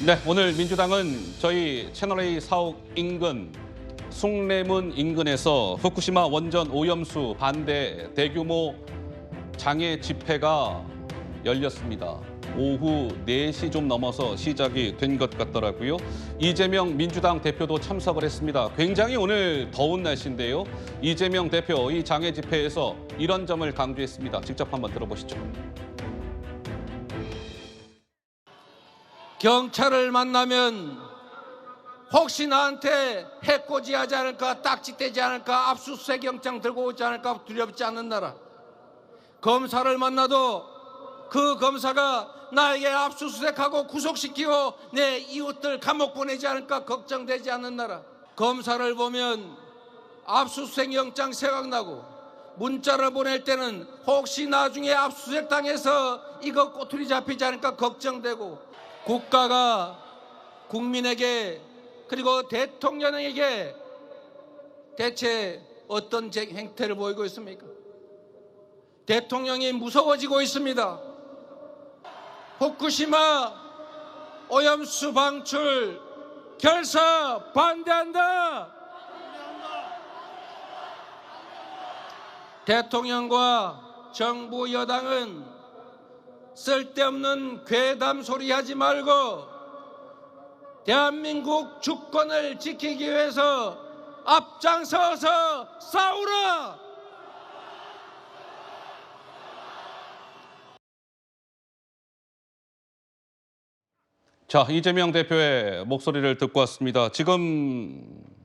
네, 오늘 민주당은 저희 채널A 사옥 인근 숭례문 인근에서 후쿠시마 원전 오염수 반대 대규모 장애 집회가 열렸습니다. 오후 4시 좀 넘어서 시작이 된 것 같더라고요. 이재명 민주당 대표도 참석을 했습니다. 굉장히 오늘 더운 날씨인데요. 이재명 대표 이 장애 집회에서 이런 점을 강조했습니다. 직접 한번 들어보시죠. 경찰을 만나면 혹시 나한테 해코지하지 않을까, 딱지떼지 않을까, 압수수색 영장 들고 오지 않을까 두렵지 않는 나라. 검사를 만나도 그 검사가 나에게 압수수색하고 구속시키고 내 이웃들 감옥 보내지 않을까 걱정되지 않는 나라. 검사를 보면 압수수색 영장 생각나고 문자를 보낼 때는 혹시 나중에 압수수색 당해서 이거 꼬투리 잡히지 않을까 걱정되고, 국가가 국민에게 그리고 대통령에게 대체 어떤 행태를 보이고 있습니까? 대통령이 무서워지고 있습니다. 후쿠시마 오염수 방출 결사 반대한다. 대통령과 정부 여당은 쓸데없는 괴담 소리 하지 말고 대한민국 주권을 지키기 위해서 앞장서서 싸우라! 자, 이재명 대표의 목소리를 듣고 왔습니다. 지금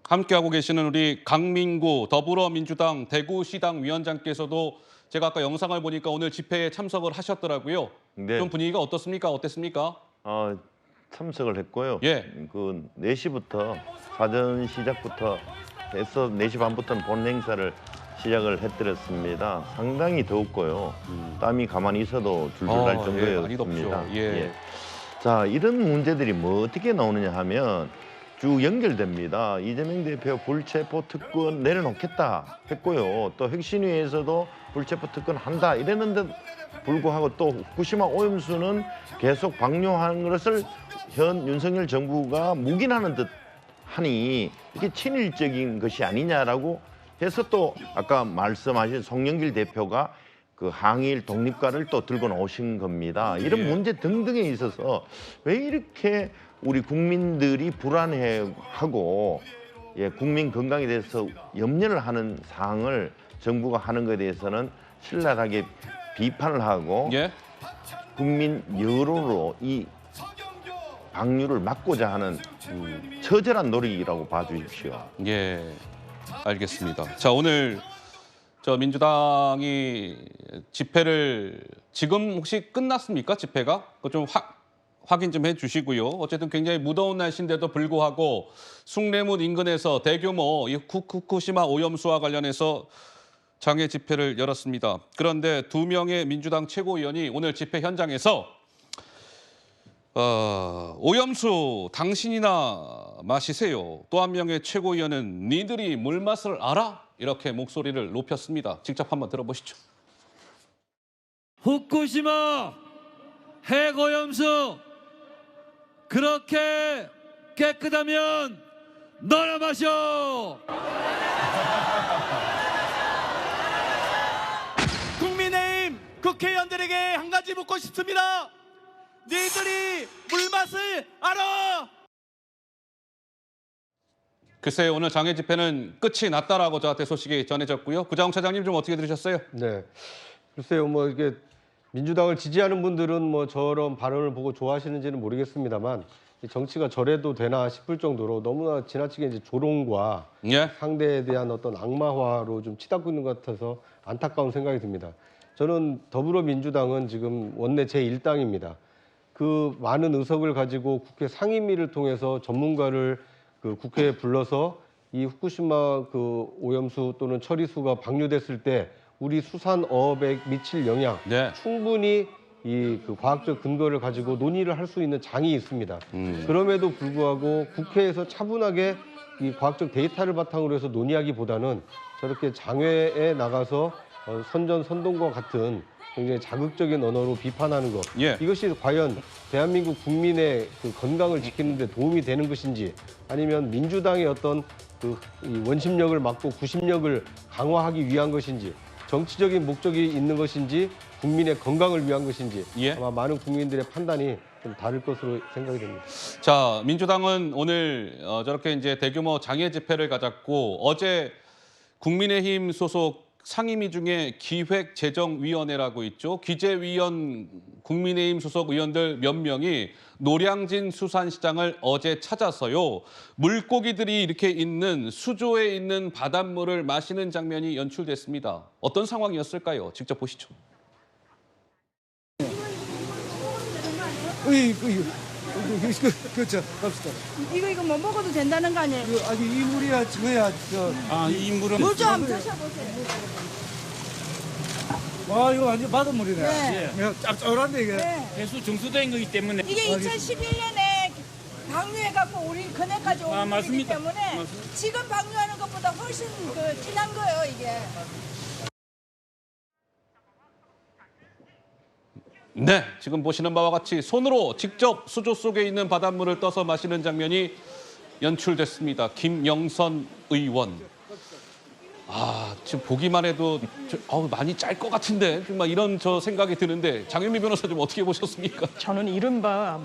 함께하고 계시는 우리 강민구 더불어민주당 대구시당 위원장께서도 제가 아까 영상을 보니까 오늘 집회에 참석을 하셨더라고요. 네. 좀 분위기가 어떻습니까? 어땠습니까? 참석을 했고요. 예. 4시부터 사전 시작부터 해서 4시 반부터는 본 행사를 시작을 해드렸습니다. 상당히 더웠고요. 땀이 가만히 있어도 줄줄 날 예, 많이 정도였습니다. 덥죠. 예. 자, 이런 문제들이 뭐 어떻게 나오느냐 하면 쭉 연결됩니다. 이재명 대표 불체포 특권 내려놓겠다 했고요. 또 혁신위에서도 불체포 특권 한다 이랬는데 불구하고 또 후쿠시마 오염수는 계속 방류하는 것을 현 윤석열 정부가 묵인하는 듯 하니 이게 친일적인 것이 아니냐라고 해서 또 아까 말씀하신 송영길 대표가 그 항일 독립가를 또 들고 나오신 겁니다. 이런 예. 문제 등등에 있어서 왜 이렇게 우리 국민들이 불안해하고 국민 건강에 대해서 염려를 하는 사항을 정부가 하는 것에 대해서는 신랄하게 비판을 하고 예. 국민 여론으로 이 방류를 막고자 하는 처절한 노력이라고 봐주십시오. 예. 알겠습니다. 자, 오늘 저 민주당이 집회를 지금 혹시 끝났습니까? 집회가? 그거 좀 확인 좀 해주시고요. 어쨌든 굉장히 무더운 날씨인데도 불구하고 숭례문 인근에서 대규모 이 후쿠시마 오염수와 관련해서 장애 집회를 열었습니다. 그런데 2명의 민주당 최고위원이 오늘 집회 현장에서 오염수 당신이나 마시세요. 또 한 명의 최고위원은 니들이 물맛을 알아? 이렇게 목소리를 높였습니다. 직접 한번 들어보시죠. 후쿠시마 핵오염수 그렇게 깨끗하면 너나 마셔. 국민의힘 국회의원들에게 한 가지 묻고 싶습니다. 니들이 물맛을 알아? 글쎄요, 오늘 장애 집회는 끝이 났다라고 저한테 소식이 전해졌고요. 구자홍 차장님 좀 어떻게 들으셨어요? 네, 글쎄요, 뭐 이게 민주당을 지지하는 분들은 뭐 저런 발언을 보고 좋아하시는지는 모르겠습니다만 정치가 저래도 되나 싶을 정도로 너무나 지나치게 이제 조롱과 예. 상대에 대한 어떤 악마화로 좀 치닫고 있는 것 같아서 안타까운 생각이 듭니다. 저는 더불어민주당은 지금 원내 제1당입니다. 그 많은 의석을 가지고 국회 상임위를 통해서 전문가를 그 국회에 불러서 이 후쿠시마 그 오염수 또는 처리수가 방류됐을 때 우리 수산어업에 미칠 영향 네. 충분히 이 그 과학적 근거를 가지고 논의를 할 수 있는 장이 있습니다. 그럼에도 불구하고 국회에서 차분하게 이 과학적 데이터를 바탕으로 해서 논의하기보다는 저렇게 장외에 나가서 선전선동과 같은 굉장히 자극적인 언어로 비판하는 것 예. 이것이 과연 대한민국 국민의 그 건강을 지키는 데 도움이 되는 것인지 아니면 민주당의 어떤 이 원심력을 막고 구심력을 강화하기 위한 것인지 정치적인 목적이 있는 것인지 국민의 건강을 위한 것인지 예. 아마 많은 국민들의 판단이 좀 다를 것으로 생각이 됩니다. 자, 민주당은 오늘 저렇게 이제 대규모 장애 집회를 가졌고 어제 국민의힘 소속 상임위 중에 기획재정위원회라고 있죠. 기재위원 국민의힘 소속 의원들 몇 명이 노량진 수산시장을 어제 찾아서요. 물고기들이 이렇게 있는 수조에 있는 바닷물을 마시는 장면이 연출됐습니다. 어떤 상황이었을까요? 직접 보시죠. 그렇죠. 갑시다. 이거 못 먹어도 된다는 거 아니에요? 아니 이 물이야 저야 이 물은 물 좀 드셔보세요. 와 이거 완전 바닷물이네. 네. 예. 짭짤한데 이게. 네. 배수 정수된 거기 때문에 이게 2011년에 방류해갖고 우리 그네까지 온 물이기 맞습니다. 때문에 지금 방류하는 것보다 훨씬 진한 거예요, 이게. 네, 지금 보시는 바와 같이 손으로 직접 수조 속에 있는 바닷물을 떠서 마시는 장면이 연출됐습니다. 김영선 의원. 지금 보기만 해도 많이 짤 것 같은데 정말 이런 생각이 드는데 장현미 변호사 좀 어떻게 보셨습니까? 저는 이른바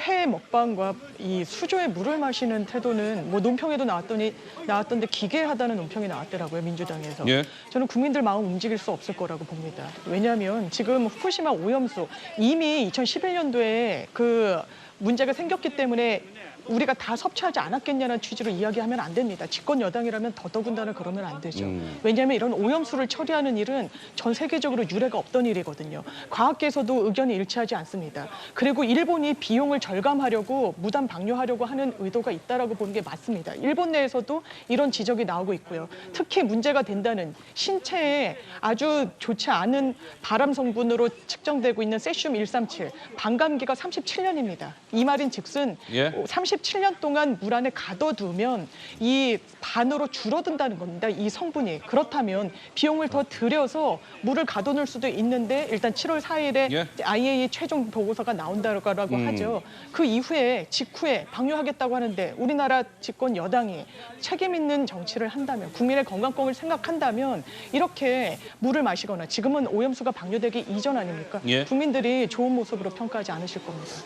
회 먹방과 이 수조에 물을 마시는 태도는 논평에도 나왔던데 기괴하다는 논평이 나왔더라고요, 민주당에서. 예. 저는 국민들 마음 움직일 수 없을 거라고 봅니다. 왜냐하면 지금 후쿠시마 오염수 이미 2011년도에 그 문제가 생겼기 때문에 우리가 다 섭취하지 않았겠냐는 취지로 이야기하면 안 됩니다. 집권 여당이라면 더더군다나 그러면 안 되죠. 왜냐하면 이런 오염수를 처리하는 일은 전 세계적으로 유례가 없던 일이거든요. 과학계에서도 의견이 일치하지 않습니다. 그리고 일본이 비용을 절감하려고 무단 방류하려고 하는 의도가 있다라고 보는 게 맞습니다. 일본 내에서도 이런 지적이 나오고 있고요. 특히 문제가 된다는 신체에 아주 좋지 않은 발암 성분으로 측정되고 있는 세슘 137, 반감기가 37년입니다. 이 말인 즉슨 예. 37년 동안 물 안에 가둬두면 이 반으로 줄어든다는 겁니다. 이 성분이. 그렇다면 비용을 더 들여서 물을 가둬놓을 수도 있는데 일단 7월 4일에 예. IAEA 최종 보고서가 나온다고 하죠. 그 이후에 직후에 방류하겠다고 하는데 우리나라 집권 여당이 책임 있는 정치를 한다면 국민의 건강권을 생각한다면 이렇게 물을 마시거나 지금은 오염수가 방류되기 이전 아닙니까? 예. 국민들이 좋은 모습으로 평가하지 않으실 겁니다.